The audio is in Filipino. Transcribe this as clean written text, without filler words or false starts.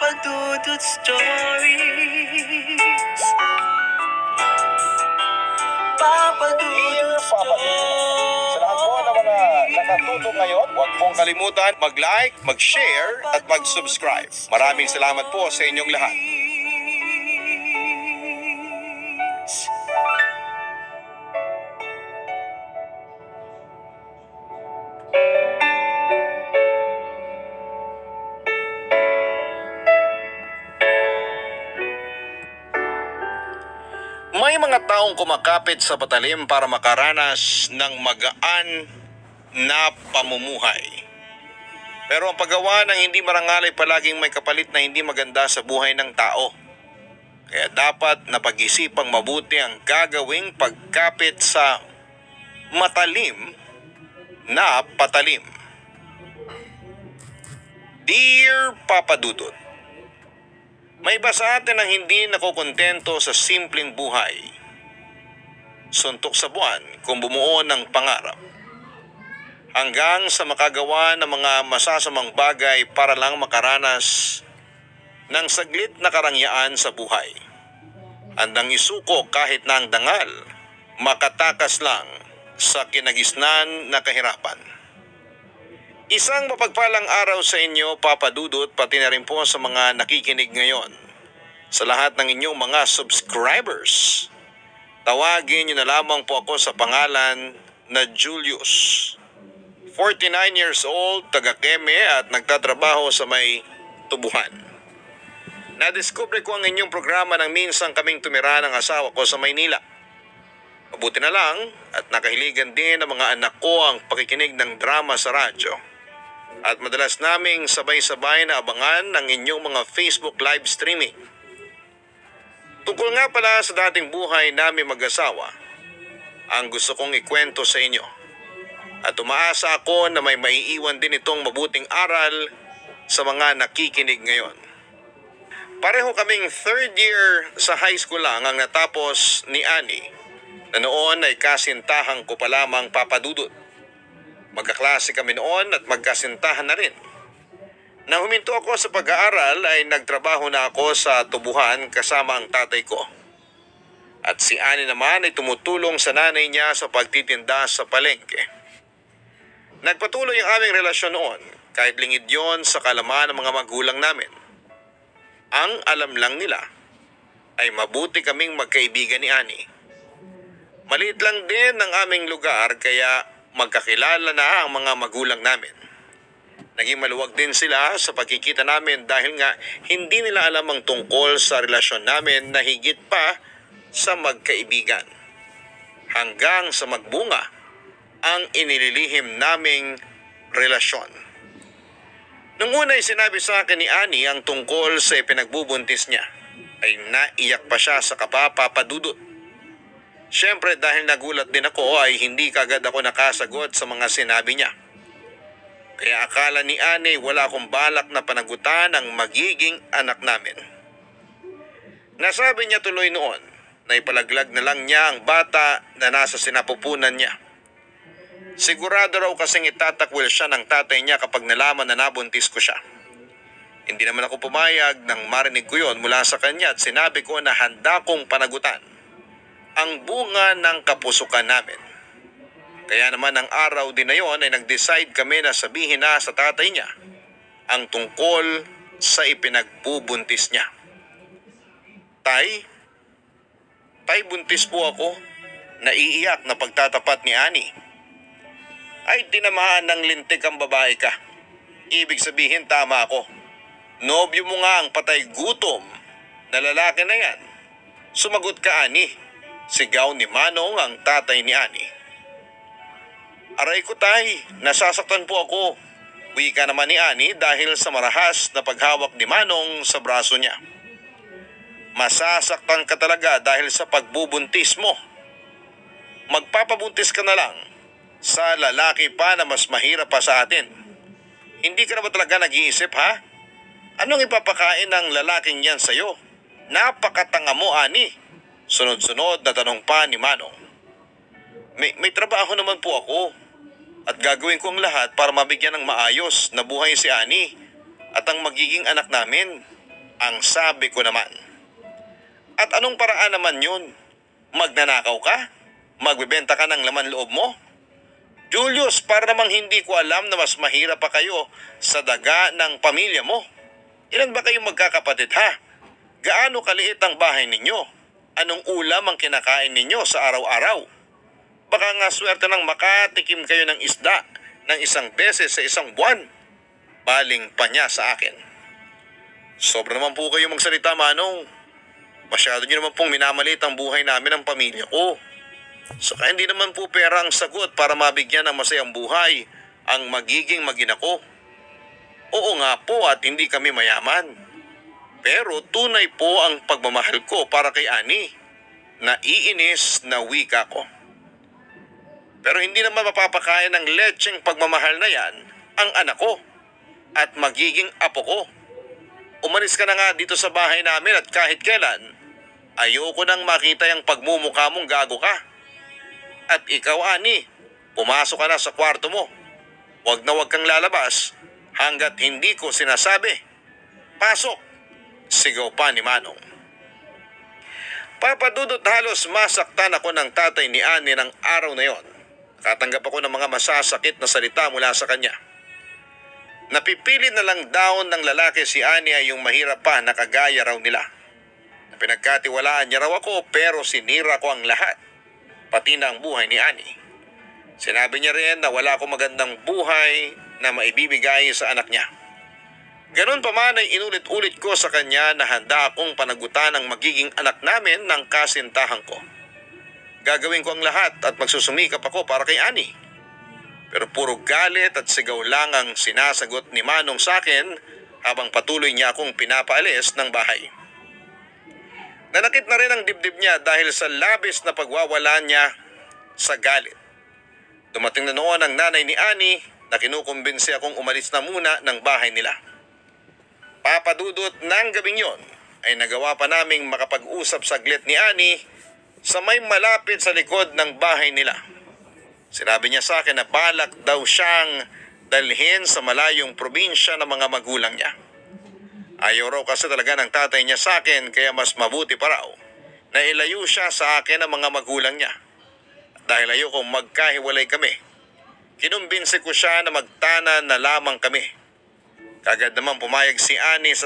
Papa Dudut Stories. Papa Dudut Stories. Sa lahat po ng mga nakatuto ngayon, huwag pong kalimutan mag-like, mag-share at mag-subscribe. Maraming salamat po sa inyong lahat. May mga taong kumakapit sa patalim para makaranas ng magaan na pamumuhay. Pero ang paggawa ng hindi marangal ay palaging may kapalit na hindi maganda sa buhay ng tao. Kaya dapat na pag-isipang mabuti ang gagawing pagkapit sa matalim na patalim. Dear Papa Dudut, may iba sa atin ang hindi nakokontento sa simpleng buhay. Suntok sa buwan kung bumuo ng pangarap. Hanggang sa makagawa ng mga masasamang bagay para lang makaranas ng saglit na karangyaan sa buhay. Handang isuko kahit na ang dangal, makatakas lang sa kinagisnan na kahirapan. Isang mapagpalang araw sa inyo, Papa Dudut, pati na rin po sa mga nakikinig ngayon. Sa lahat ng inyong mga subscribers, tawagin niyo na lamang po ako sa pangalan na Julius. 49 years old, taga Keme at nagtatrabaho sa may tubuhan. Nadiskubre ko ang inyong programa nang minsan kaming tumira ng asawa ko sa Maynila. Mabuti na lang at nakahiligan din ng mga anak ko ang pakikinig ng drama sa radyo. At madalas naming sabay-sabay na abangan ng inyong mga Facebook live streaming. Tungkol nga pala sa dating buhay namin mag-asawa, ang gusto kong ikwento sa inyo. At umaasa ako na may maiiwan din itong mabuting aral sa mga nakikinig ngayon. Pareho kaming third year sa high school lang ang natapos ni Annie, na noon ay kasintahang ko pa lamang, Papa Dudut. Magkaklase kami noon at magkasintahan na rin. Nang huminto ako sa pag-aaral ay nagtrabaho na ako sa tubuhan kasama ang tatay ko. At si Annie naman ay tumutulong sa nanay niya sa pagtitinda sa palengke. Nagpatuloy ang aming relasyon noon kahit lingid yon sa kalaman ng mga magulang namin. Ang alam lang nila ay mabuti kaming magkaibigan ni Annie. Maliit lang din ang aming lugar kaya magkakilala na ang mga magulang namin. Naging maluwag din sila sa pagkikita namin dahil nga hindi nila alam ang tungkol sa relasyon namin na higit pa sa magkaibigan. Hanggang sa magbunga ang inililihim naming relasyon. Nung una ay sinabi sa akin ni Annie ang tungkol sa ipinagbubuntis niya, ay naiyak pa siya sa kaba, Papa Dudut. Siyempre dahil nagulat din ako ay hindi kagad ako nakasagot sa mga sinabi niya. Kaya akala ni Annie wala akong balak na panagutan ang magiging anak namin. Nasabi niya tuloy noon na ipalaglag na lang niya ang bata na nasa sinapupunan niya. Sigurado raw kasing itatakwil siya ng tatay niya kapag nalaman na nabuntis ko siya. Hindi naman ako pumayag nang marinig ko yon mula sa kanya at sinabi ko na handa kong panagutan ang bunga ng kapusukan namin. Kaya naman ang araw din na yon ay nag-decide kami na sabihin na sa tatay niya ang tungkol sa ipinagbubuntis niya. Tay, buntis po ako. Naiiyak na pagtatapat ni Annie. Ay, tinamaan ng lintik ang babae ka. Ibig sabihin tama ako. Nobyo mo nga ang patay gutom na lalaki na yan. Sumagot ka, Annie. Sigaw ni Manong ang tatay ni Annie. Aray ko tay, nasasaktan po ako. Wika naman ni Annie dahil sa marahas na paghawak ni Manong sa braso niya. Masasaktan ka talaga dahil sa pagbubuntis mo. Magpapabuntis ka na lang sa lalaki pa na mas mahirap pa sa atin. Hindi ka na ba talaga nag-iisip, ha? Anong ipapakain ng lalaking yan sa'yo? Napakatanga mo, Annie. Sunod-sunod na tanong pa ni Manong. May trabaho naman po ako at gagawin ko ang lahat para mabigyan ng maayos na buhay si Annie at ang magiging anak namin. Ang sabi ko naman. At anong paraan naman yun? Magnanakaw ka? Magbebenta ka ng laman loob mo? Julius, para namang hindi ko alam na mas mahirap pa kayo sa daga ng pamilya mo. Ilan ba kayong magkakapatid ha? Gaano kaliit ang bahay ninyo? Anong ulam ang kinakain ninyo sa araw-araw? Baka nga swerte nang makatikim kayo ng isda ng isang beses sa isang buwan. Baling pa niya sa akin. Sobra naman po kayo magsalita, Manong. Masyado nyo naman pong minamalit ang buhay namin ng pamilya ko. Saka hindi naman po pera ang sagot para mabigyan ng masayang buhay ang magiging mag-ina ko. Oo nga po at hindi kami mayaman. Pero tunay po ang pagmamahal ko para kay Ani. Naiinis na wika ko. Pero hindi naman mapapakain ng lecheng pagmamahal na yan ang anak ko at magiging apo ko. Umalis ka na nga dito sa bahay namin at kahit kailan, ayoko nang makita yung pagmumukha mong gago ka. At ikaw, Ani, pumasok ka na sa kwarto mo. Huwag na huwag kang lalabas hanggat hindi ko sinasabi. Pasok! Sigaw pa ni Manong. Papadudot halos masaktan ako ng tatay ni Ani ng araw na yon. Katanggap ako ng mga masasakit na salita mula sa kanya. Napipili na lang daw ng lalaki si Ani ay yung mahirap pa na kagaya raw nila. Pinagkatiwalaan niya raw ako pero sinira ko ang lahat. Pati na ang buhay ni Ani. Sinabi niya rin na wala akong magandang buhay na maibibigay sa anak niya. Ganun pa man ay inulit-ulit ko sa kanya na handa akong panagutan ang magiging anak namin ng kasintahan ko. Gagawin ko ang lahat at magsusumikap ako para kay Ani. Pero puro galit at sigaw lang ang sinasagot ni Manong sa akin habang patuloy niya akong pinapaalis ng bahay. Nanakit na rin ang dibdib niya dahil sa labis na pagwawala niya sa galit. Dumating na noon ang nanay ni Ani na kinukumbinsi akong umalis na muna ng bahay nila. Papadudot ng gabing yon ay nagawa pa naming makapag-usap saglit ni Ani sa may malapit sa likod ng bahay nila. Sinabi niya sa akin na balak daw siyang dalhin sa malayong probinsya ng mga magulang niya. Ayaw raw kasi talaga ng tatay niya sa akin kaya mas mabuti pa raw na ilayo siya sa akin ng mga magulang niya. Dahil ayokong magkahiwalay kami, kinumbinsi ko siya na magtanan na lamang kami. Kagad naman pumayag si Ani sa